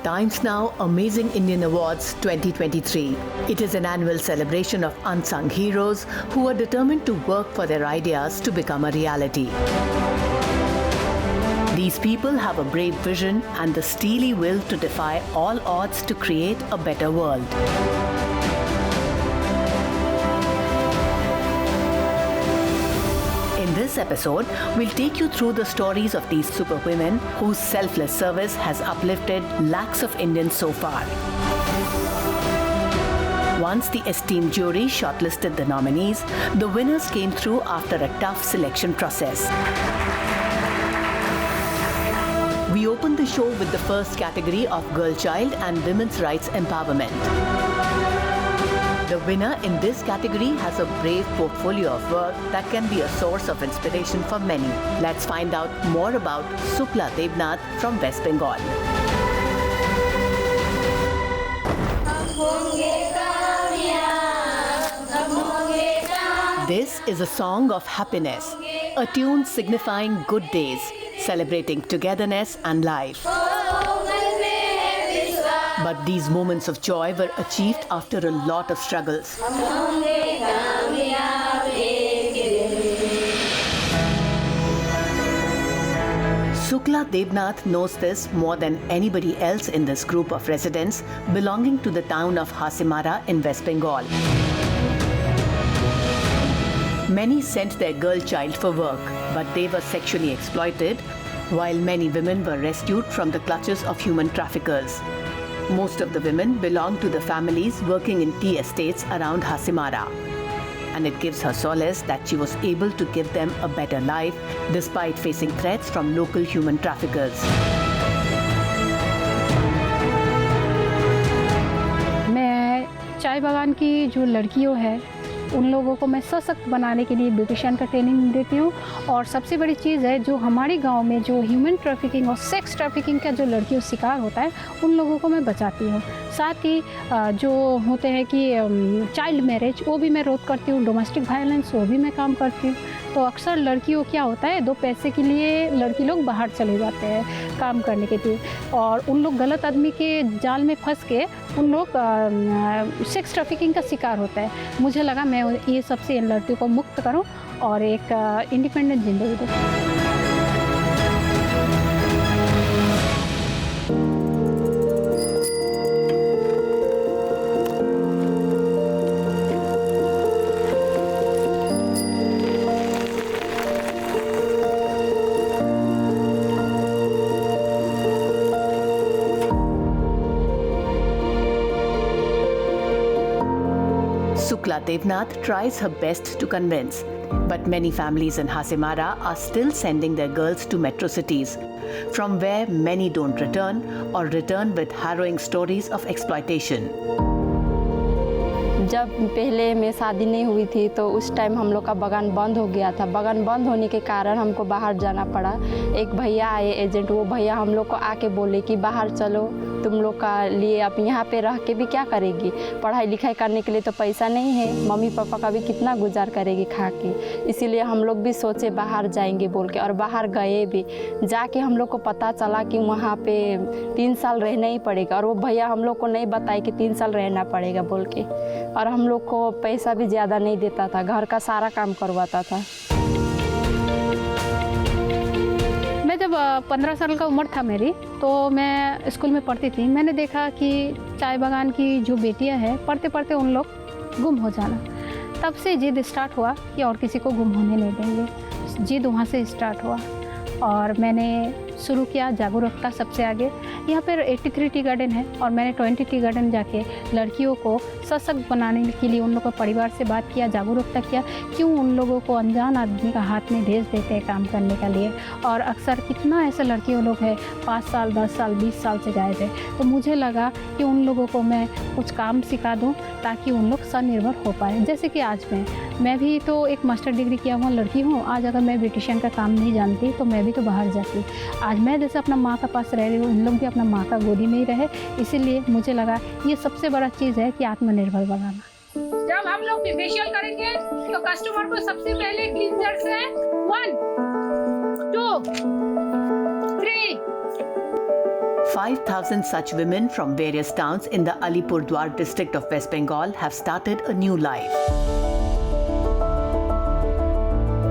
Times Now Amazing Indian Awards 2023. It is an annual celebration of unsung heroes who are determined to work for their ideas to become a reality. These people have a brave vision and the steely will to defy all odds to create a better world. In this episode, we'll take you through the stories of these superwomen whose selfless service has uplifted lakhs of Indians so far. Once the esteemed jury shortlisted the nominees, the winners came through after a tough selection process. We opened the show with the first category of Girl Child and Women's Rights Empowerment. The winner in this category has a brave portfolio of work that can be a source of inspiration for many. Let's find out more about Sukla Devnath from West Bengal. This is a song of happiness, a tune signifying good days, celebrating togetherness and life. But these moments of joy were achieved after a lot of struggles. Sukla Devnath knows this more than anybody else in this group of residents belonging to the town of Hasimara in West Bengal. Many sent their girl child for work, but they were sexually exploited, while many women were rescued from the clutches of human traffickers. Most of the women belong to the families working in tea estates around Hasimara. And it gives her solace that she was able to give them a better life despite facing threats from local human traffickers. मैं चाय बागान की जो लड़कियों हैं उन लोगों को मैं सशक्त बनाने के लिए ब्यूटिशियन का ट्रेनिंग देती हूँ और सबसे बड़ी चीज़ है जो हमारे गांव में जो ह्यूमन ट्रैफिकिंग और सेक्स ट्रैफिकिंग का जो लड़कियों शिकार होता है उन लोगों को मैं बचाती हूँ। साथ ही जो होते हैं कि चाइल्ड मैरिज वो भी मैं रोक करती हूँ, डोमेस्टिक वायलेंस वो भी मैं काम करती हूँ। तो अक्सर लड़कियों क्या होता है दो पैसे के लिए लड़की लोग बाहर चले जाते हैं काम करने के लिए और उन लोग गलत आदमी के जाल में फंस के उन लोग सेक्स ट्रैफिकिंग का शिकार होता है। मुझे लगा मैं ये सबसे इन लड़कियों को मुक्त करूं और एक इंडिपेंडेंट ज़िंदगी दूं। Sukla Devnath tries her best to convince, but many families in Hasimara are still sending their girls to metro cities, from where many don't return or return with harrowing stories of exploitation. जब पहले में शादी नहीं हुई थी तो उस time हम लोग का बागान बंद हो गया था। बागान बंद होने के कारण हमको बाहर जाना पड़ा। एक भैया आए एजेंट, वो भैया हम लोग को आके बोले कि बाहर चलो, तुम लोग का लिए अब यहाँ पे रह के भी क्या करेगी, पढ़ाई लिखाई करने के लिए तो पैसा नहीं है, मम्मी पापा का भी कितना गुजार करेगी खा के। इसीलिए हम लोग भी सोचे बाहर जाएंगे बोल के और बाहर गए भी। जाके हम लोग को पता चला कि वहाँ पे 3 साल रहना ही पड़ेगा और वो भैया हम लोग को नहीं बताए कि 3 साल रहना पड़ेगा बोल के। और हम लोग को पैसा भी ज़्यादा नहीं देता था, घर का सारा काम करवाता था। मैं जब 15 साल का उम्र था मेरी तो मैं स्कूल में पढ़ती थी। मैंने देखा कि चाय बागान की जो बेटियां हैं पढ़ते पढ़ते उन लोग गुम हो जाना। तब से जिद स्टार्ट हुआ कि और किसी को गुम होने नहीं देंगे। जिद वहाँ से स्टार्ट हुआ और मैंने शुरू किया जागरूकता सबसे आगे। यहाँ पर 83 टी गार्डन है और मैंने 20 टी गार्डन जाके लड़कियों को सशक्त बनाने के लिए उन लोगों को परिवार से बात किया, जागरूकता किया। क्यों उन लोगों को अनजान आदमी का हाथ में भेज देते हैं काम करने के लिए। और अक्सर कितना ऐसे लड़कियों लोग हैं 5 साल 10 साल 20 साल से गायब है। तो मुझे लगा कि उन लोगों को मैं कुछ काम सिखा दूँ ताकि उन लोग स्वनिर्भर हो पाए। जैसे कि आज मैं भी तो एक मास्टर डिग्री किया हुआ लड़की हूँ। आज अगर मैं ब्यूटिशियन का काम नहीं जानती तो मैं भी तो बाहर जाती। आज मैं जैसे अपना माँ का पास रह रही हूँ, उन लोग भी अपना माँ का गोदी में ही रहे। इसीलिए मुझे लगा ये सबसे बड़ा चीज़ है कि आत्मनिर्भर बनाना। जब हम लोग फेशियल करेंगे तो कस्टमर को सबसे पहले क्लींजर से 1 2 3 5,000 such women from various towns in the Alipurdwar district of West Bengal have started a new life.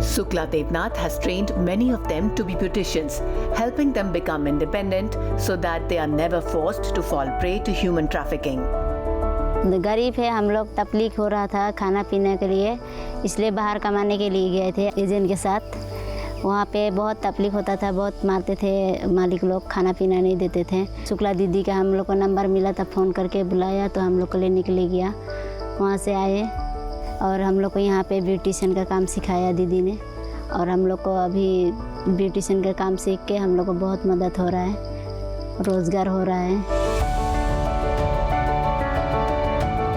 Sukla Devnath has trained many of them to be beauticians, helping them become independent so that they are never forced to fall prey to human trafficking. गरीब है हम लोग, तकलीफ हो रहा था खाना पीने के लिए, इसलिए बाहर कमाने के लिए गए थे एजेंट के साथ। वहाँ पे बहुत तकलीफ होता था, बहुत मारते थे मालिक लोग, खाना पीना नहीं देते थे। शुक्ला दीदी का हम लोग को नंबर मिला था, फ़ोन करके बुलाया तो हम लोग को लेने के लिए गया। वहाँ से आए और हम लोग को यहाँ पे ब्यूटिशियन का काम सिखाया दीदी ने, और हम लोग को अभी ब्यूटिशियन का काम सीख के हम लोग को बहुत मदद हो रहा है, रोज़गार हो रहा है।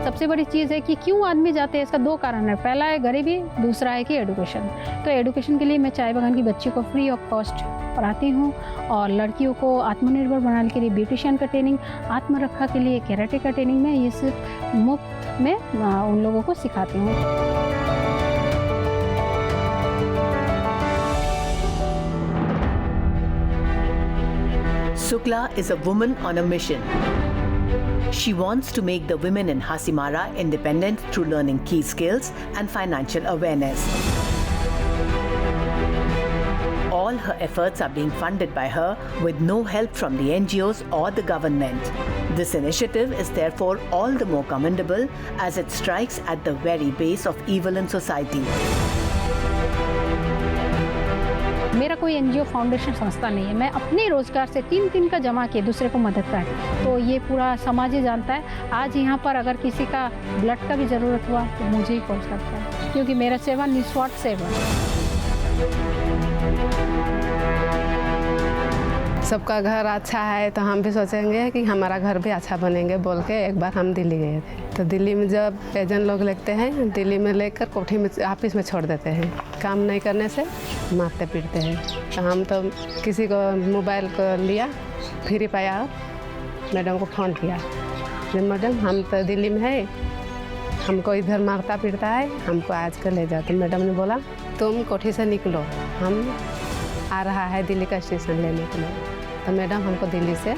सबसे बड़ी चीज़ है कि क्यों आदमी जाते हैं, इसका दो कारण है। पहला है गरीबी, दूसरा है कि एडुकेशन। तो एडुकेशन के लिए मैं चाय बागान की बच्ची को फ्री ऑफ कॉस्ट पढ़ाती हूँ, और लड़कियों को आत्मनिर्भर बनाने के लिए ब्यूटिशियन का ट्रेनिंग, आत्मरक्षा के लिए कैराटे का ट्रेनिंग मैं ये सिर्फ मुफ्त में उन लोगों को सिखाती हूँ। Sukla is a woman on a mission. She wants to make the women in Hasimara independent through learning key skills and financial awareness. All her efforts are being funded by her with no help from the NGOs or the government. This initiative is therefore all the more commendable as it strikes at the very base of evil in society. मेरा कोई NGO foundation संस्था नहीं है, मैं अपने रोजगार से 3 का जमा के दूसरे को मदद कर, तो ये पूरा समाज ही जानता है। आज यहाँ पर अगर किसी का ब्लड का भी ज़रूरत हुआ तो मुझे ही कॉल करता है, क्योंकि मेरा सेवा निस्वार्थ सेवा। सबका घर अच्छा है तो हम भी सोचेंगे कि हमारा घर भी अच्छा बनेंगे बोल के एक बार हम दिल्ली गए थे। तो दिल्ली में जब एजेंट लोग लगते हैं, दिल्ली में लेकर कोठी में ऑफिस में छोड़ देते हैं, काम नहीं करने से मारते पीटते हैं। तो हम तो किसी को मोबाइल को लिया, फ्री पाया, मैडम को फ़ोन किया, मैडम हम तो दिल्ली में है, हमको इधर मारता पीटता है, हमको आज कर ले जाओ। तो मैडम ने बोला तुम कोठी से निकलो, हम आ रहा है दिल्ली का स्टेशन लेने के लिए। तो मैडम हमको दिल्ली से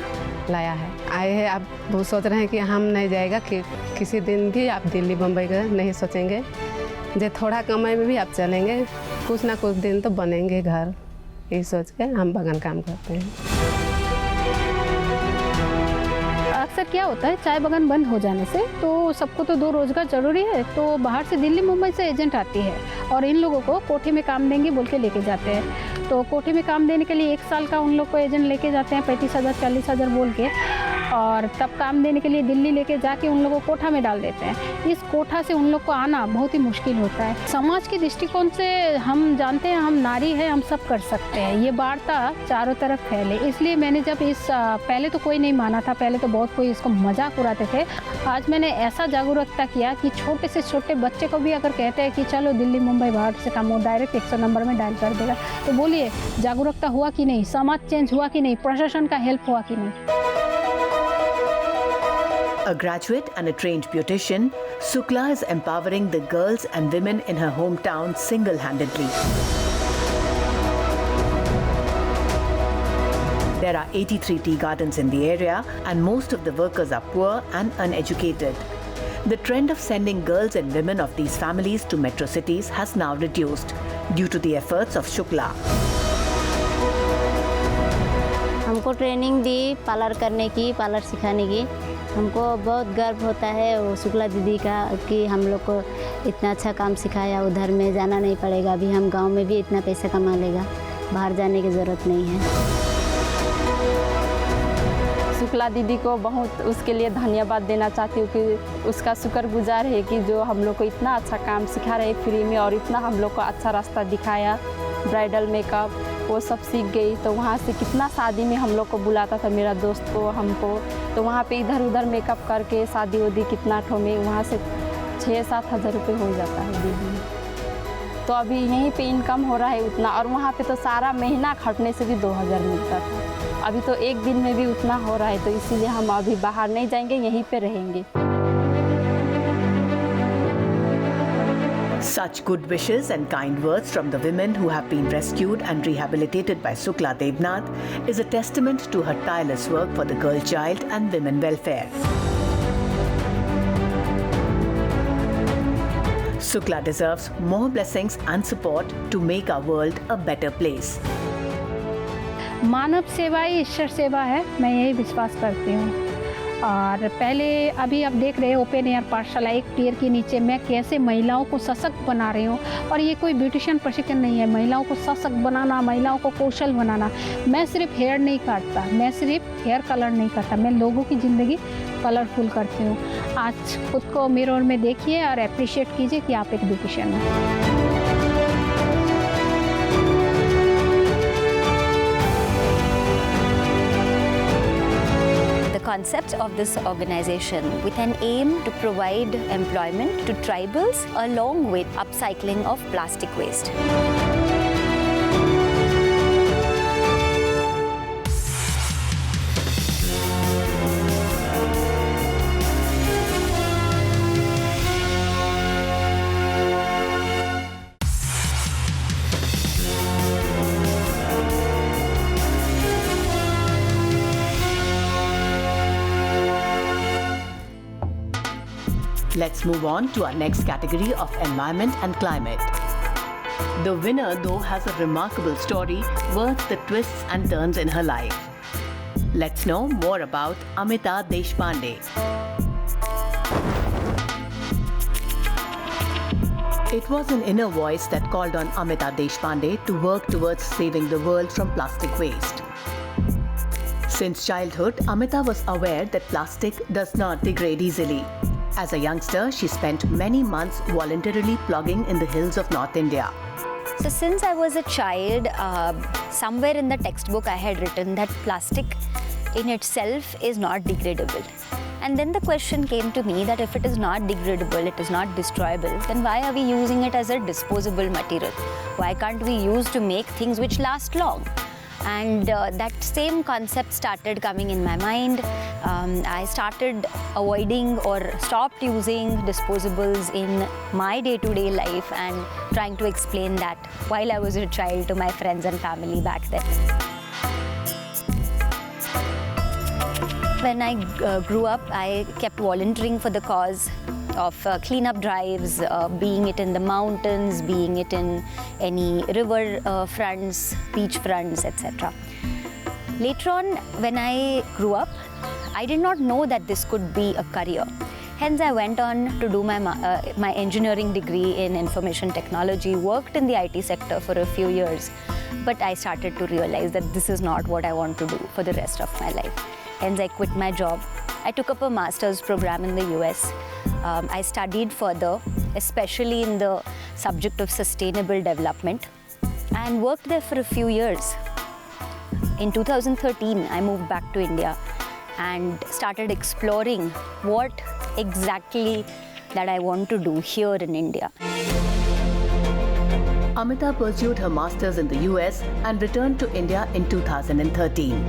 लाया है, आए हैं। अब वो सोच रहे हैं कि हम नहीं जाएगा कि किसी दिन भी आप दिल्ली बम्बई का नहीं सोचेंगे, जो थोड़ा कमाई में भी आप चलेंगे, कुछ ना कुछ दिन तो बनेंगे घर, ये सोच के हम बगान काम करते हैं। अक्सर क्या होता है, चाय बागान बंद हो जाने से तो सबको तो 2 रोज़गार ज़रूरी है, तो बाहर से दिल्ली मुंबई से एजेंट आती है और इन लोगों को कोठी में काम देंगे बोल के लेके जाते हैं। तो कोठी में काम देने के लिए 1 साल का उन लोग को एजेंट लेके जाते हैं 35,000 40,000 बोल के, और तब काम देने के लिए दिल्ली लेके जाके उन लोगों को कोठा में डाल देते हैं। इस कोठा से उन लोग को आना बहुत ही मुश्किल होता है। समाज के दृष्टिकोण से हम जानते हैं हम नारी है, हम सब कर सकते हैं, ये वार्ता चारों तरफ फैले। इसलिए मैंने जब पहले तो कोई नहीं माना था, पहले तो बहुत कोई इसको मजाक उड़ाते थे। आज मैंने ऐसा जागरूकता किया कि छोटे से छोटे बच्चे को भी अगर कहते हैं कि चलो दिल्ली मुंबई बाहर से काम, वो डायरेक्ट 100 नंबर में डायल कर देगा। तो बोलिए जागरूकता हुआ कि नहीं, समाज चेंज हुआ कि नहीं, प्रशासन का हेल्प हुआ कि नहीं। A graduate and a trained beautician, Sukla is empowering the girls and women in her hometown single-handedly. There are 83 tea gardens in the area and most of the workers are poor and uneducated. The trend of sending girls and women of these families to metro cities has now reduced due to the efforts of Sukla. हमको training दी parlour करने की, parlour सिखाने की। हमको बहुत गर्व होता है वो शुक्ला दीदी का कि हम लोग को इतना अच्छा काम सिखाया, उधर में जाना नहीं पड़ेगा। अभी हम गांव में भी इतना पैसा कमा लेगा, बाहर जाने की ज़रूरत नहीं है। शुक्ला दीदी को बहुत उसके लिए धन्यवाद देना चाहती हूँ कि उसका शुक्रगुजार है कि जो हम लोग को इतना अच्छा काम सिखा रहे फ्री में, और इतना हम लोग को अच्छा रास्ता दिखाया। ब्राइडल मेकअप वो सब सीख गई। तो वहाँ से कितना शादी में हम लोग को बुलाता था, मेरा दोस्त को, हमको, तो वहाँ पे इधर उधर मेकअप करके शादी उदी कितना ठो में वहाँ से 6-7 हज़ार रुपये हो जाता है दीदी। तो अभी यहीं पे इनकम हो रहा है उतना, और वहाँ पे तो सारा महीना खटने से भी 2000 मिलता था। अभी तो एक दिन में भी उतना हो रहा है, तो इसीलिए हम अभी बाहर नहीं जाएंगे, यहीं पे रहेंगे। Such good wishes and kind words from the women who have been rescued and rehabilitated by Sukla Devnath is a testament to her tireless work for the girl child and women welfare. Sukla deserves more blessings and support to make our world a better place. मानव सेवा ही ईश्वर सेवा है, मैं यही विश्वास करती हूँ। और पहले अभी आप देख रहे हैं ओपन एयर पाठशाला एक टियर के नीचे मैं कैसे महिलाओं को सशक्त बना रही हूँ। और ये कोई ब्यूटिशियन प्रशिक्षण नहीं है, महिलाओं को सशक्त बनाना, महिलाओं को कौशल बनाना। मैं सिर्फ हेयर नहीं काटता, मैं सिर्फ हेयर कलर नहीं करता, मैं लोगों की ज़िंदगी कलरफुल करती हूँ। आज खुद को मिरर में देखिए और अप्रिशिएट कीजिए कि आप एक ब्यूटिशियन हैं। The concept of this organization with an aim to provide employment to tribals along with upcycling of plastic waste. Let's move on to our next category of environment and climate. The winner, though, has a remarkable story worth the twists and turns in her life. Let's know more about Amita Deshpande. It was an inner voice that called on Amita Deshpande to work towards saving the world from plastic waste. Since childhood, Amita was aware that plastic does not degrade easily. As a youngster, she spent many months voluntarily plogging in the hills of North India. So since I was a child, somewhere in the textbook I had written that plastic in itself is not degradable. And then the question came to me that if it is not degradable, it is not destroyable, then why are we using it as a disposable material? Why can't we use to make things which last long? And that same concept started coming in my mind. I started avoiding or stopped using disposables in my day-to-day life and trying to explain that while I was a child to my friends and family back then. When I grew up, I kept volunteering for the cause of cleanup drives, being it in the mountains, being it in any river fronts, beach fronts, etc. Later on, when I grew up, I did not know that this could be a career. Hence, I went on to do my engineering degree in information technology, worked in the IT sector for a few years, but I started to realize that this is not what I want to do for the rest of my life. Hence, I quit my job. I took up a master's program in the US. I studied further, especially in the subject of sustainable development, and worked there for a few years. In 2013, I moved back to India and started exploring what exactly that I want to do here in India. Amita pursued her master's in the US and returned to India in 2013.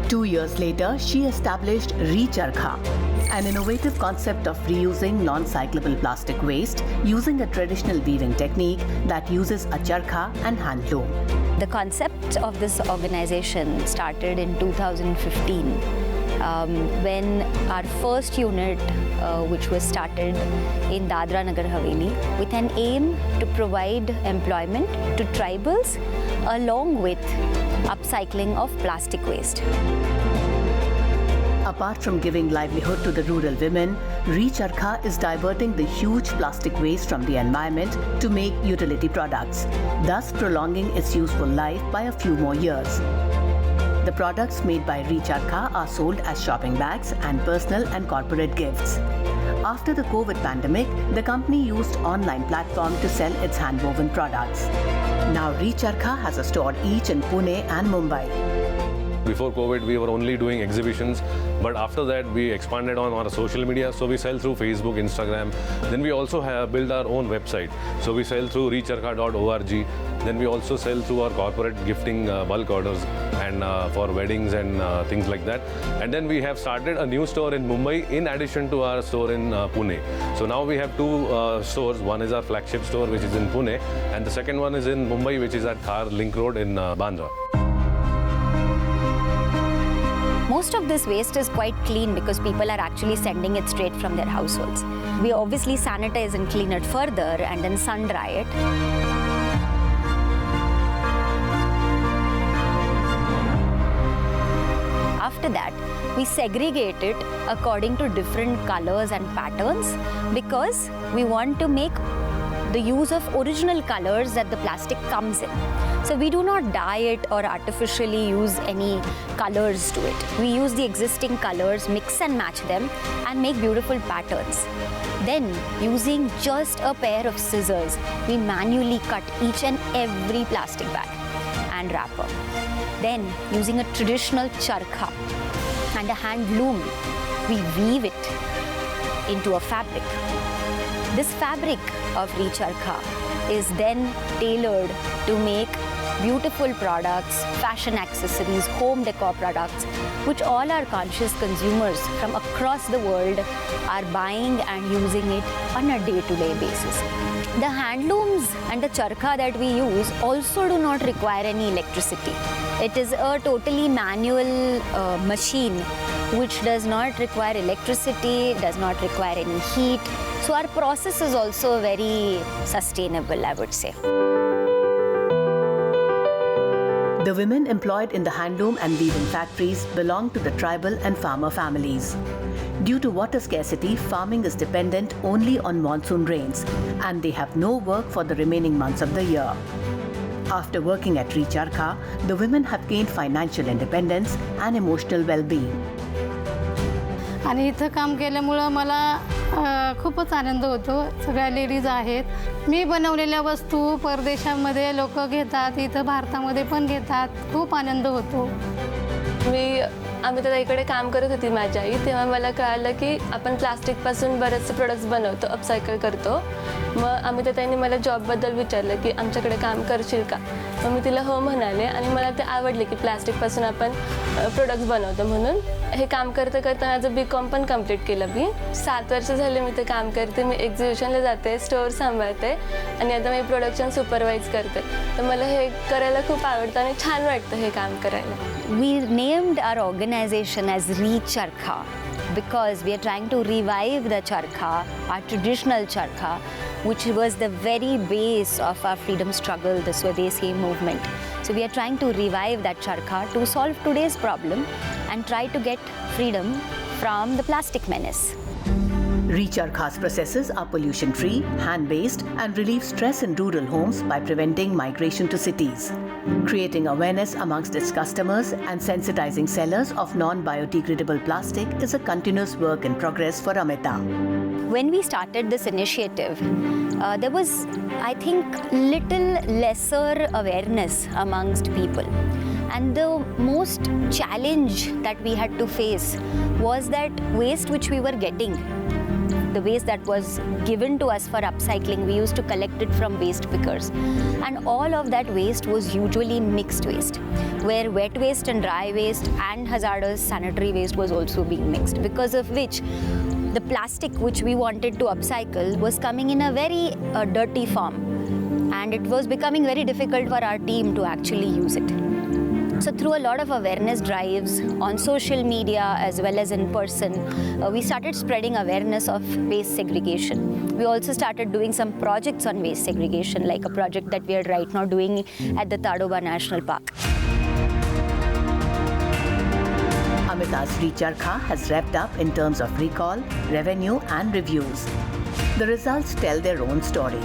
2 years later, she established Recharkha, an innovative concept of reusing non-cyclable plastic waste using a traditional weaving technique that uses a charkha and hand loom. The concept of this organization started in 2015 when our first unit, which was started in Dadra Nagar Haveli, with an aim to provide employment to tribals along with upcycling of plastic waste. Apart from giving livelihood to the rural women, Recharkha is diverting the huge plastic waste from the environment to make utility products, thus prolonging its useful life by a few more years. The products made by Recharkha are sold as shopping bags and personal and corporate gifts. After the COVID pandemic, the company used online platform to sell its handwoven products. Now Recharkha has a store each in Pune and Mumbai. Before COVID, we were only doing exhibitions, but after that, we expanded on our social media. So we sell through Facebook, Instagram. Then we also have built our own website. So we sell through recharkha.org. Then we also sell through our corporate gifting bulk orders and for weddings and things like that. And then we have started a new store in Mumbai in addition to our store in Pune. So now we have two stores. One is our flagship store, which is in Pune, and the second one is in Mumbai, which is at Thar Link Road in Bandra. Most of this waste is quite clean because people are actually sending it straight from their households. We obviously sanitize and clean it further and then sun dry it. After that, we segregate it according to different colors and patterns because we want to make the use of original colors that the plastic comes in. So we do not dye it or artificially use any colors to it. We use the existing colors, mix and match them and make beautiful patterns. Then, using just a pair of scissors, we manually cut each and every plastic bag and wrapper. Then, using a traditional charkha and a hand loom, we weave it into a fabric. This fabric of recharkha is then tailored to make beautiful products, fashion accessories, home decor products, which all our conscious consumers from across the world are buying and using it on a day-to-day basis. The handlooms and the charkha that we use also do not require any electricity. It is a totally manual machine which does not require electricity, does not require any heat. So our process is also very sustainable, I would say. The women employed in the handloom and weaving factories belong to the tribal and farmer families. Due to water scarcity, farming is dependent only on monsoon rains, and they have no work for the remaining months of the year. After working at Recharkha, the women have gained financial independence and emotional well-being. आणि इथं काम केल्यामुळं मला खूपच आनंद होतो. सगळ्या ladies आहेत. मी बनवलेल्या वस्तू परदेशामध्ये लोक घेतात, इथं भारतामध्ये पण घेतात. खूप आनंद होतो. आम्ही तर इकडे काम करत होती माझी आई, तेव्हा मला कळालं की आपण प्लास्टिकपासून बरेचसे प्रोडक्ट्स बनवतो, अपसायकल करतो. मग आम्ही तर त्यांनी मला जॉबबद्दल विचारलं की आमच्याकडे काम करशील का. मग मी तिला हो म्हणाले आणि मला ते आवडले की प्लास्टिकपासून आपण प्रोडक्ट्स बनवतो म्हणून. हे काम करता करता माझं B.Com पण कंप्लीट केलं मी. 7 वर्ष झाले मी ते काम करते. मी एक्झिबिशनला जाते, स्टोअर सांभाळते आणि आता मी प्रोडक्शन सुपरवाइज करते. तर मला हे करायला खूप आवडतं आणि छान वाटतं हे काम करायला. We named our organization as Recharkha because we are trying to revive the charkha, our traditional charkha, which was the very base of our freedom struggle, the Swadeshi movement. So we are trying to revive that charkha to solve today's problem and try to get freedom from the plastic menace. Recharkha's processes are pollution-free, hand-based, and relieve stress in rural homes by preventing migration to cities. Creating awareness amongst its customers and sensitizing sellers of non-biodegradable plastic is a continuous work in progress for Amita. When we started this initiative, there was, I think, little lesser awareness amongst people. And the most challenge that we had to face was that waste which we were getting, the waste that was given to us for upcycling, we used to collect it from waste pickers. And all of that waste was usually mixed waste, where wet waste and dry waste and hazardous sanitary waste was also being mixed, because of which the plastic which we wanted to upcycle was coming in a very dirty form. And it was becoming very difficult for our team to actually use it. So through a lot of awareness drives on social media as well as in person, we started spreading awareness of waste segregation. We also started doing some projects on waste segregation, like a project that we are right now doing at the Tadoba National Park. Amita's Recharkha has revved up in terms of recall, revenue and reviews. The results tell their own story.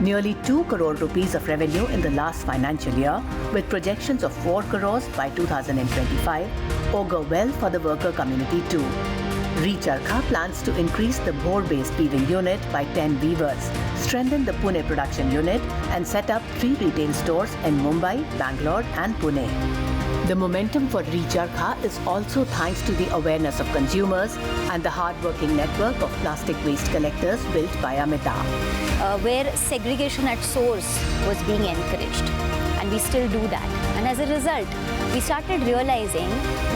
Nearly 2 crore rupees of revenue in the last financial year, with projections of 4 crores by 2025, augur well for the worker community too. Recharkha plans to increase the Bhor-based weaving unit by 10 weavers, strengthen the Pune production unit and set up 3 retail stores in Mumbai, Bangalore and Pune. The momentum for Recharkha is also thanks to the awareness of consumers and the hard-working network of plastic waste collectors built by Amita. Where segregation at source was being encouraged, and we still do that. And as a result, we started realizing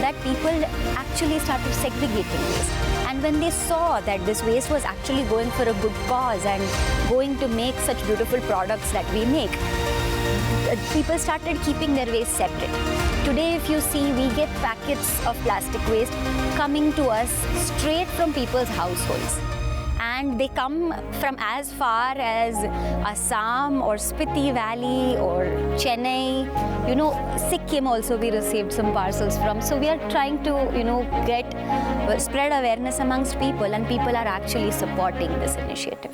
that people actually started segregating waste. And when they saw that this waste was actually going for a good cause and going to make such beautiful products that we make, people started keeping their waste separate. Today, if you see, we get packets of plastic waste coming to us straight from people's households. And they come from as far as Assam or Spiti Valley or Chennai. You know, Sikkim also we received some parcels from. So we are trying to, spread awareness amongst people, and people are actually supporting this initiative.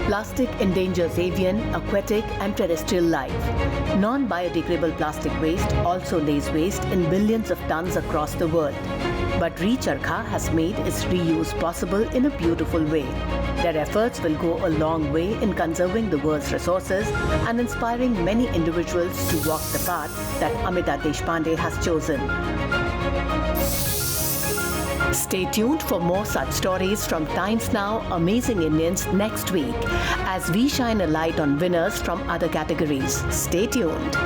Plastic endangers avian, aquatic and terrestrial life. Non-biodegradable plastic waste also lays waste in billions of tons across the world. But Recharkha has made its reuse possible in a beautiful way. Their efforts will go a long way in conserving the world's resources and inspiring many individuals to walk the path that Amita Deshpande has chosen. Stay tuned for more such stories from Times Now Amazing Indians next week as we shine a light on winners from other categories. Stay tuned.